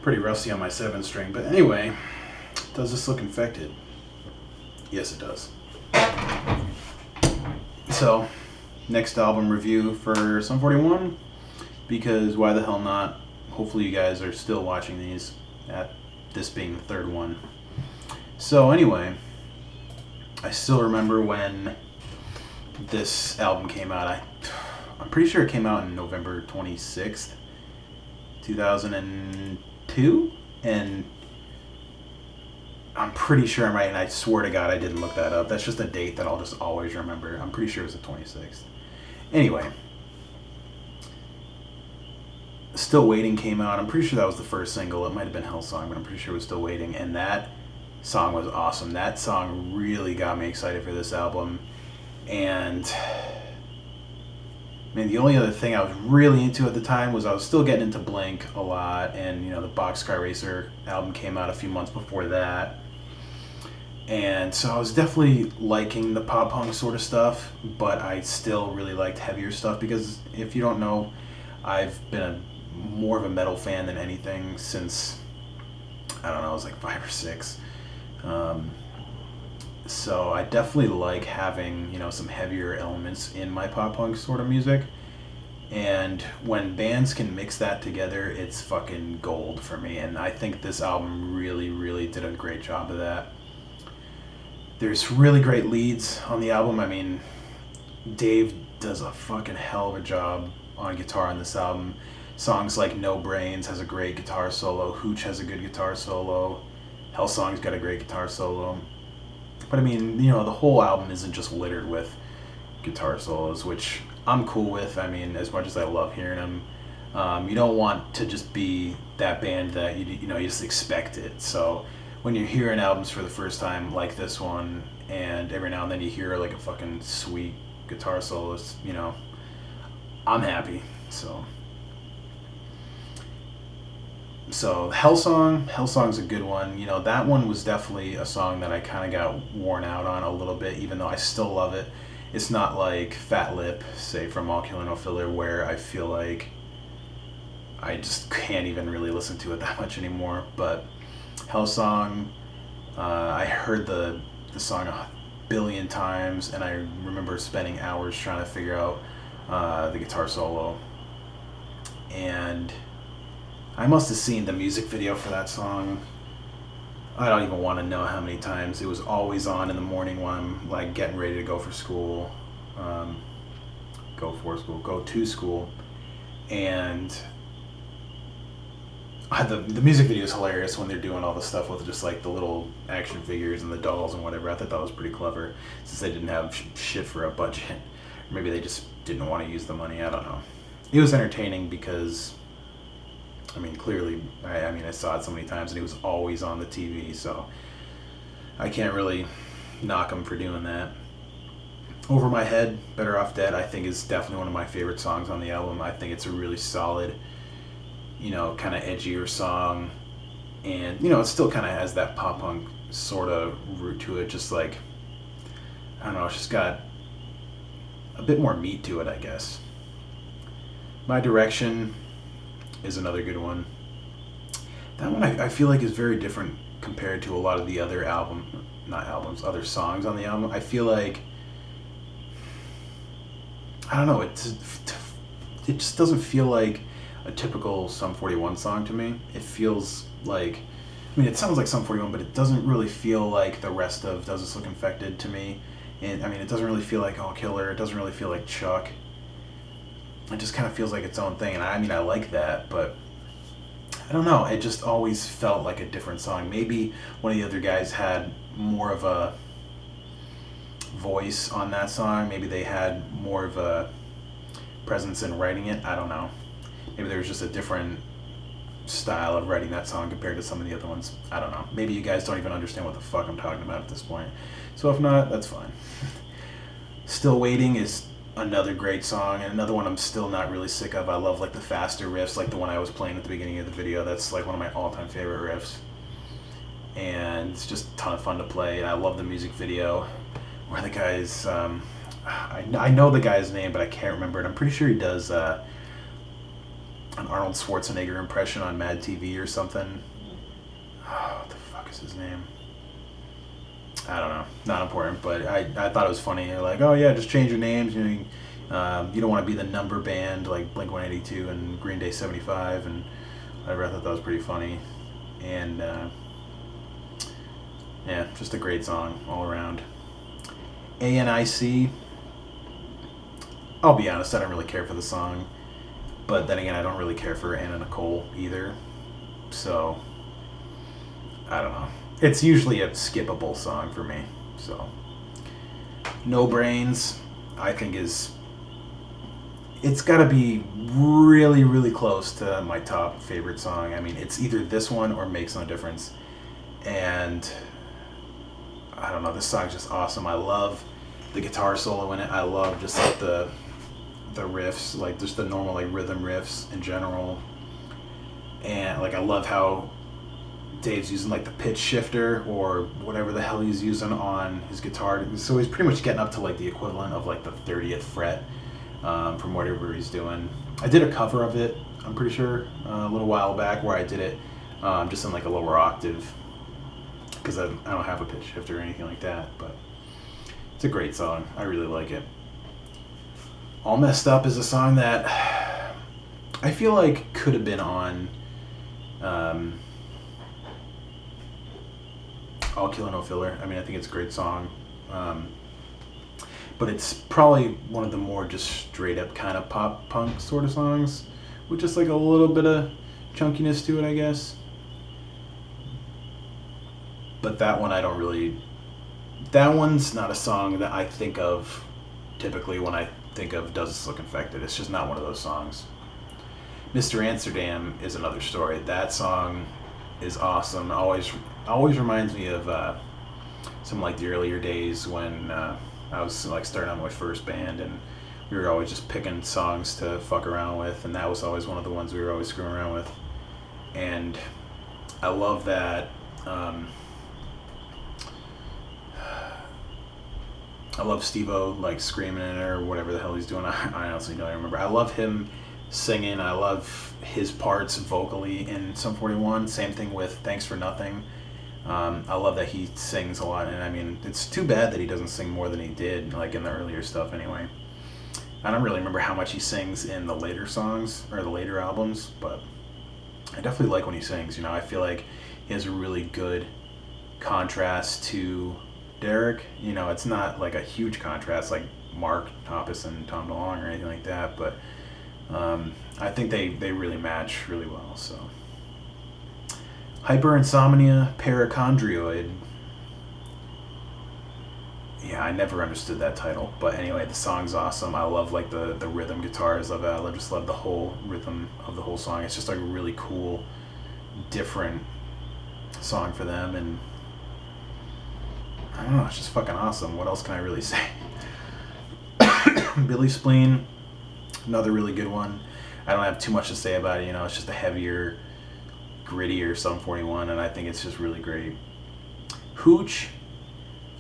Pretty rusty on my 7-string, but anyway, does this look infected? Yes, it does. So, next album review for Sum 41, because why the hell not? Hopefully you guys are still watching these, at this being the third one. So anyway, I still remember when this album came out. I'm pretty sure it came out in November 26th, 2002, and I'm pretty sure I'm right, and I swear to God I didn't look that up. That's just a date that I'll just always remember. I'm pretty sure it was the 26th. Anyway, Still Waiting came out. I'm pretty sure that was the first single. It might have been Hellsong, but I'm pretty sure it was Still Waiting, and that song was awesome. That song really got me excited for this album, and the only other thing I was really into at the time was I was still getting into Blink a lot, and the Boxcar Racer album came out a few months before that. And so I was definitely liking the pop punk sort of stuff, but I still really liked heavier stuff because if you don't know, I've been more of a metal fan than anything since, I don't know, I was like 5 or 6. So I definitely like having, some heavier elements in my pop punk sort of music. And when bands can mix that together, it's fucking gold for me. And I think this album really, really did a great job of that. There's really great leads on the album. Dave does a fucking hell of a job on guitar on this album. Songs like No Brains has a great guitar solo. Hooch has a good guitar solo. Hellsong's got a great guitar solo. But the whole album isn't just littered with guitar solos, which I'm cool with. As much as I love hearing them, you don't want to just be that band that you just expect it. So when you're hearing albums for the first time like this one, and every now and then you hear like a fucking sweet guitar soloist, I'm happy. So Hellsong's a good one. That one was definitely a song that I kind of got worn out on a little bit, even though I still love it. It's not like Fat Lip, say, from All Killer No Filler, where I feel like I just can't even really listen to it that much anymore. But Hellsong, I heard the song a billion times, and I remember spending hours trying to figure out the guitar solo. And I must have seen the music video for that song, I don't even want to know how many times. It was always on in the morning when I'm like getting ready to go to school. And the music video is hilarious when they're doing all the stuff with just like the little action figures and the dolls and whatever. I thought that was pretty clever since they didn't have shit for a budget. Or maybe they just didn't want to use the money. I don't know. It was entertaining because, clearly, I saw it so many times and it was always on the TV, so I can't really knock them for doing that. Over My Head, Better Off Dead, I think is definitely one of my favorite songs on the album. I think it's a really solid, kind of edgier song, and it still kind of has that pop punk sort of root to it, just like, I don't know, it's just got a bit more meat to it, I guess. My Direction is another good one. That one I feel like is very different compared to a lot of the other other songs on the album. I feel like, I don't know, it just doesn't feel like a typical Sum 41 song to me. It feels like, it sounds like Sum 41, but it doesn't really feel like the rest of Does This Look Infected to me. And it doesn't really feel like All Killer. It doesn't really feel like Chuck. It just kind of feels like its own thing, and I like that, but I don't know, it just always felt like a different song. Maybe one of the other guys had more of a voice on that song. Maybe they had more of a presence in writing it. I don't know. Maybe there was just a different style of writing that song compared to some of the other ones. I don't know. Maybe you guys don't even understand what the fuck I'm talking about at this point. So if not, that's fine. Still Waiting is another great song, and another one I'm still not really sick of. I love like the faster riffs, like the one I was playing at the beginning of the video. That's like one of my all-time favorite riffs, and it's just a ton of fun to play. And I love the music video where the guy's I know the guy's name, but I can't remember it. I'm pretty sure he does an Arnold Schwarzenegger impression on Mad TV or something. Oh, what the fuck is his name? I don't know. Not important, but I thought it was funny. They're like, oh yeah, just change your names. You don't want to be the number band like Blink 182 and Green Day 75 and whatever. I thought that was pretty funny. And yeah, just a great song all around. ANIC. I'll be honest, I don't really care for the song. But then again, I don't really care for Anna Nicole either. So, I don't know. It's usually a skippable song for me. So, No Brains, I think it's got to be really, really close to my top favorite song. I mean, it's either this one or Makes No Difference. And I don't know, this song's just awesome. I love the guitar solo in it. I love just like the riffs, like just the normal like rhythm riffs in general. And like I love how Dave's using like the pitch shifter or whatever the hell he's using on his guitar. So he's pretty much getting up to like the equivalent of like the 30th fret from whatever he's doing. I did a cover of it, I'm pretty sure, a little while back where I did it just in like a lower octave because I don't have a pitch shifter or anything like that. But it's a great song. I really like it. All Messed Up is a song that I feel like could have been on All Killer No Filler. I mean, I think it's a great song. But it's probably one of the more just straight up kind of pop punk sort of songs with just like a little bit of chunkiness to it, I guess. But that one I don't really... That one's not a song that I think of typically when I think of Does This Look Infected. It's just not one of those songs. Mr. Amsterdam is another story. That song is awesome. Always reminds me of some like the earlier days when I was like starting on my first band, and we were always just picking songs to fuck around with, and that was always one of the ones we were always screwing around with. And I love that. I love Steve-O like screaming in it or whatever the hell he's doing. I honestly don't remember. I love him singing. I love his parts vocally in Sum 41. Same thing with Thanks for Nothing. I love that he sings a lot, and I mean, it's too bad that he doesn't sing more than he did, like in the earlier stuff anyway. I don't really remember how much he sings in the later songs, or the later albums, but I definitely like when he sings, you know. I feel like he has a really good contrast to Derek. You know, it's not like a huge contrast like Mark Hoppus and Tom DeLonge or anything like that, but I think they really match really well, so... Hyperinsomnia Parachondrioid. Yeah, I never understood that title. But anyway, the song's awesome. I love like the rhythm guitars of it. I just love the whole rhythm of the whole song. It's just like a really cool, different song for them. And I don't know, it's just fucking awesome. What else can I really say? Billy Spleen, another really good one. I don't have too much to say about it. You know, it's just a heavier, grittier Sum 41, and I think it's just really great. Hooch,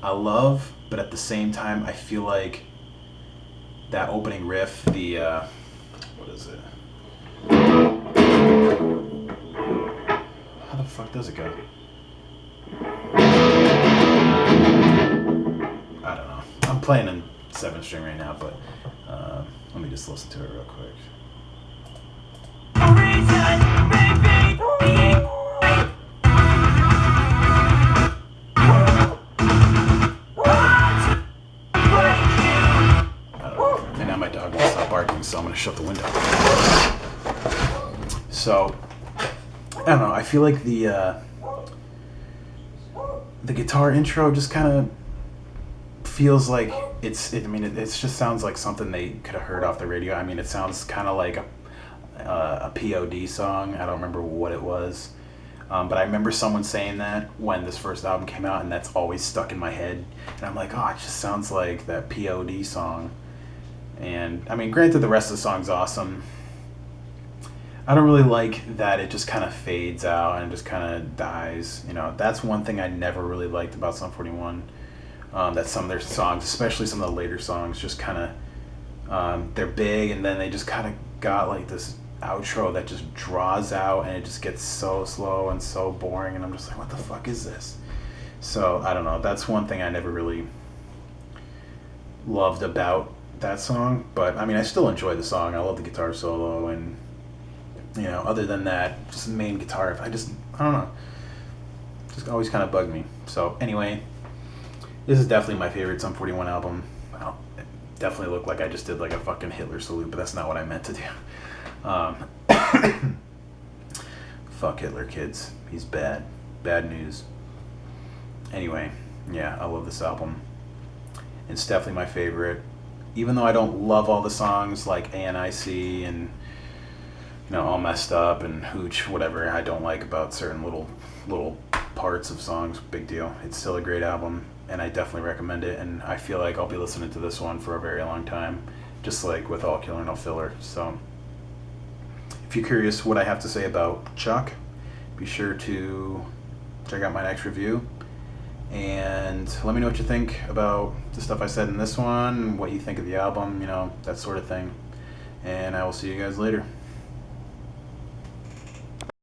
I love, but at the same time, I feel like that opening riff, the, what is it? How the fuck does it go? I don't know. I'm playing in 7th string right now, but let me just listen to it real quick. So I'm going to shut the window. So, I don't know, I feel like the guitar intro just kind of feels like it just sounds like something they could have heard off the radio. I mean, it sounds kind of like a POD song. I don't remember what it was. But I remember someone saying that when this first album came out, and that's always stuck in my head. And I'm like, oh, it just sounds like that POD song. And, I mean, granted, the rest of the song's awesome. I don't really like that it just kind of fades out and just kind of dies. You know, that's one thing I never really liked about Sum 41. That some of their songs, especially some of the later songs, just kind of, they're big, and then they just kind of got like this, outro that just draws out and it just gets so slow and so boring, and I'm just like, what the fuck is this? So I don't know. That's one thing I never really loved about that song, but I mean, I still enjoy the song. I love the guitar solo, and other than that, just the main guitar. I don't know, just always kind of bugged me. So anyway, this is definitely my favorite Sum 41 album. Well, it definitely looked like I just did like a fucking Hitler salute, but that's not what I meant to do. Fuck Hitler, kids. He's bad. Bad news. Anyway, yeah, I love this album. It's definitely my favorite. Even though I don't love all the songs like ANIC and All Messed Up and Hooch, whatever I don't like about certain little parts of songs, big deal. It's still a great album, and I definitely recommend it, and I feel like I'll be listening to this one for a very long time, just like with All Killer No Filler. So if you're curious what I have to say about Chuck, be sure to check out my next review, and let me know what you think about the stuff I said in this one, what you think of the album, that sort of thing. And I will see you guys later.